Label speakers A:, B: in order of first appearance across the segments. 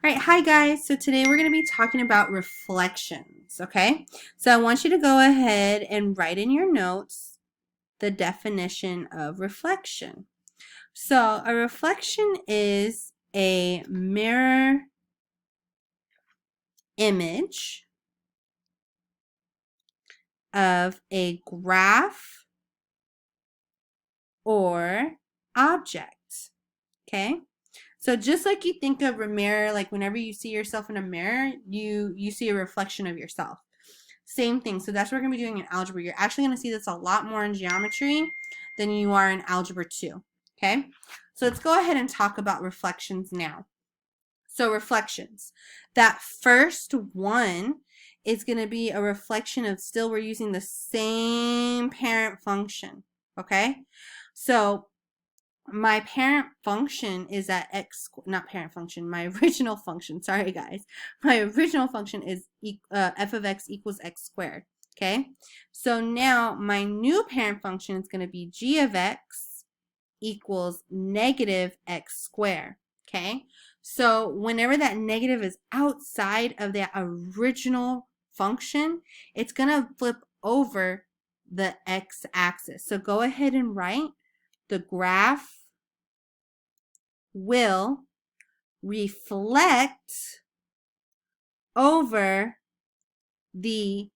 A: All right, hi guys. So today we're going to be talking about reflections, okay? So I want you to go ahead and write in your notes the definition of reflection. So a reflection is a mirror image of a graph or object, okay? So just like you think of a mirror, like whenever you see yourself in a mirror, you see a reflection of yourself. Same thing. So that's what we're going to be doing in algebra. You're actually going to see this a lot more in geometry than you are in algebra 2. Okay? So let's go ahead and talk about reflections now. So reflections. That first one is going to be a reflection of still we're using the same parent function. Okay? So my parent function is at x, not parent function, my original function, sorry guys. My original function is f of x equals x squared, okay? So now my new parent function is going to be g of x equals negative x squared, okay? So whenever that negative is outside of that original function, it's going to flip over the x-axis. So go ahead and write the graph will reflect over the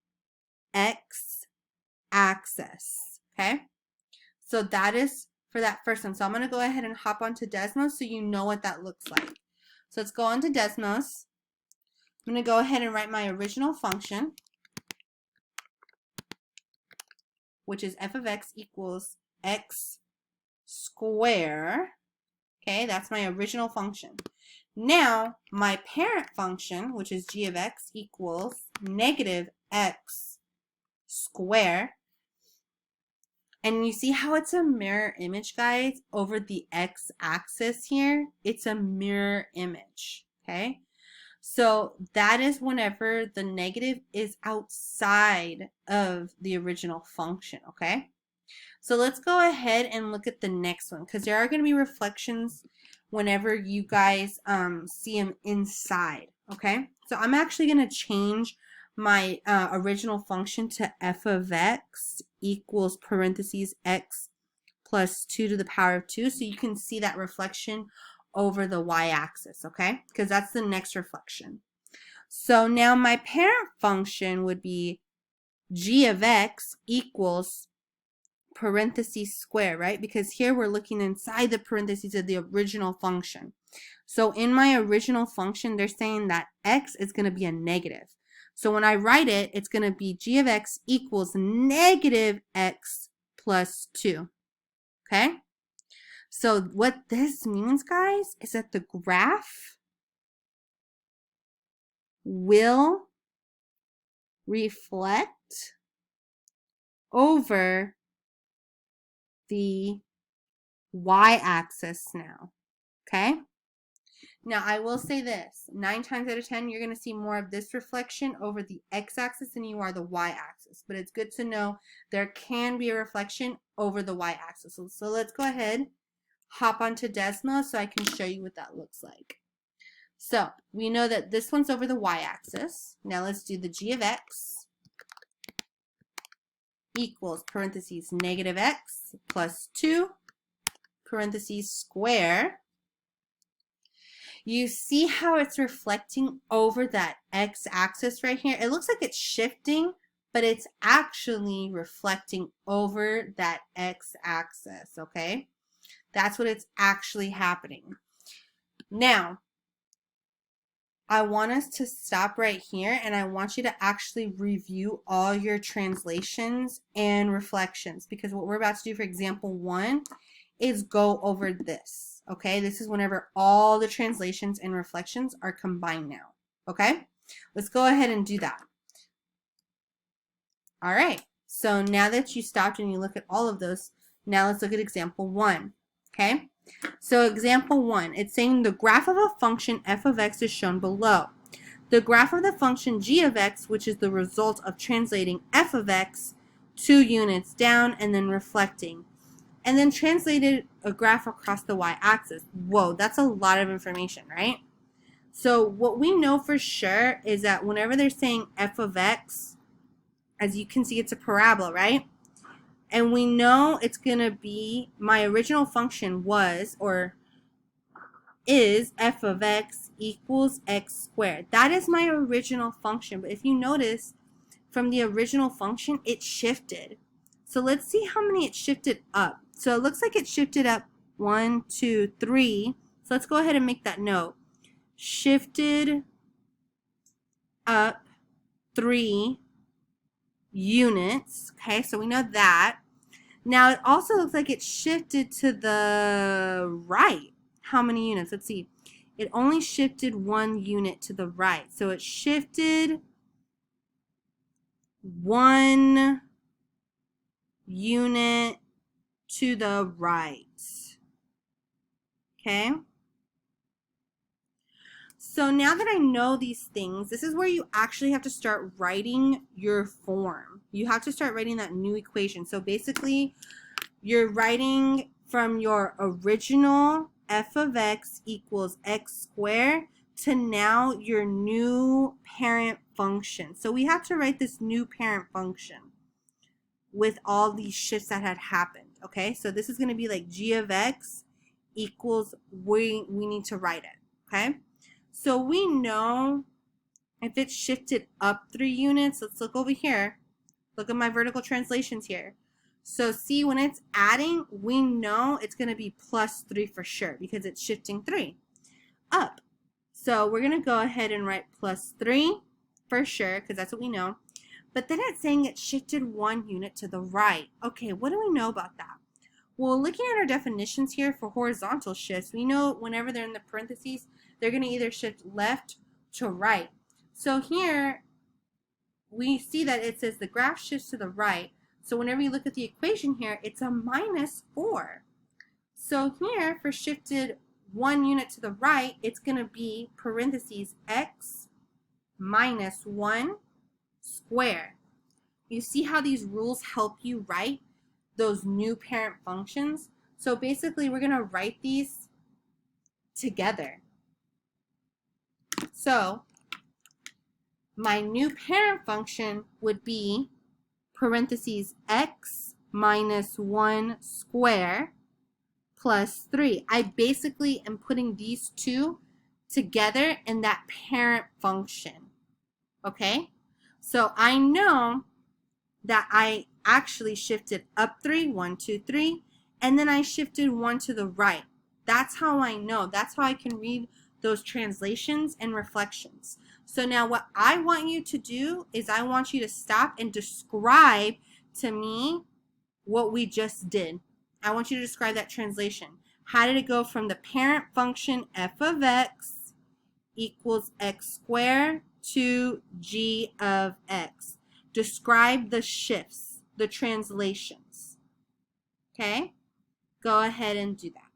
A: x-axis, okay? So that is for that first one. So I'm going to go ahead and hop onto Desmos so you know what that looks like. So let's go on to Desmos. I'm going to go ahead and write my original function, which is f of x equals x squared. Okay, that's my original function. Now, my parent function, which is g of x equals negative x squared. And you see how it's a mirror image, guys, over the x-axis here? It's a mirror image, okay? So that is whenever the negative is outside of the original function, okay? So let's go ahead and look at the next one because there are going to be reflections whenever you guys see them inside, okay? So I'm actually going to change my original function to f of x equals parentheses x plus 2 to the power of 2 so you can see that reflection over the y-axis, okay? Because that's the next reflection. So now my parent function would be g of x equals parentheses square, right? Because here we're looking inside the parentheses of the original function. So in my original function, they're saying that x is going to be a negative. So when I write it, it's going to be g of x equals negative x plus 2. Okay? So what this means, guys, is that the graph will reflect over the y-axis now, okay? Now, I will say this, 9 times out of 10, you're going to see more of this reflection over the x-axis than you are the y-axis, but it's good to know there can be a reflection over the y-axis. So let's go ahead, hop onto Desmos so I can show you what that looks like. So we know that this one's over the y-axis. Now let's do the g of x equals parentheses negative x plus 2 parentheses square. You see how it's reflecting over that x-axis right here? It looks like it's shifting, but it's actually reflecting over that x-axis, okay? That's what it's actually happening. Now, I want us to stop right here and I want you to actually review all your translations and reflections because what we're about to do for example 1 is go over this, okay? This is whenever all the translations and reflections are combined now, okay? Let's go ahead and do that. All right, so now that you stopped and you look at all of those, now let's look at example 1, okay? So example 1, it's saying the graph of a function f of x is shown below. The graph of the function g of x, which is the result of translating f of x 2 units down and then reflecting, and then translated a graph across the y-axis. Whoa, that's a lot of information, right? So what we know for sure is that whenever they're saying f of x, as you can see, it's a parabola, right? And we know it's going to be, my original function was, or is, f of x equals x squared. That is my original function. But if you notice, from the original function, it shifted. So let's see how many it shifted up. So it looks like it shifted up 1, 2, 3. So let's go ahead and make that note. Shifted up 3 units. Okay, so we know that. Now it also looks like it shifted to the right. How many units? Let's see. It only shifted 1 unit to the right. So it shifted 1 unit to the right. Okay? So now that I know these things, this is where you actually have to start writing your form. You have to start writing that new equation. So basically, you're writing from your original f of x equals x squared to now your new parent function. So we have to write this new parent function with all these shifts that had happened. Okay, so this is going to be like g of x equals, we need to write it. Okay, so we know if it's shifted up 3 units, let's look over here. Look at my vertical translations here. So see, when it's adding, we know it's going to be plus 3 for sure because it's shifting 3 up. So we're going to go ahead and write plus 3 for sure because that's what we know. But then it's saying it shifted 1 unit to the right. Okay, what do we know about that? Well, looking at our definitions here for horizontal shifts, we know whenever they're in the parentheses, they're going to either shift left to right. So here, we see that it says the graph shifts to the right. So whenever you look at the equation here, it's a minus 4. So here, for shifted 1 unit to the right, it's going to be parentheses x minus 1 squared. You see how these rules help you write those new parent functions? So basically, we're going to write these together. So my new parent function would be parentheses x minus 1 squared plus 3. I basically am putting these two together in that parent function. Okay? So I know that I actually shifted up 3, 1, 2, 3, and then I shifted 1 to the right. That's how I know. That's how I can read those translations and reflections. So now what I want you to do is I want you to stop and describe to me what we just did. I want you to describe that translation. How did it go from the parent function f of x equals x squared to g of x? Describe the shifts, the translations. Okay? Go ahead and do that.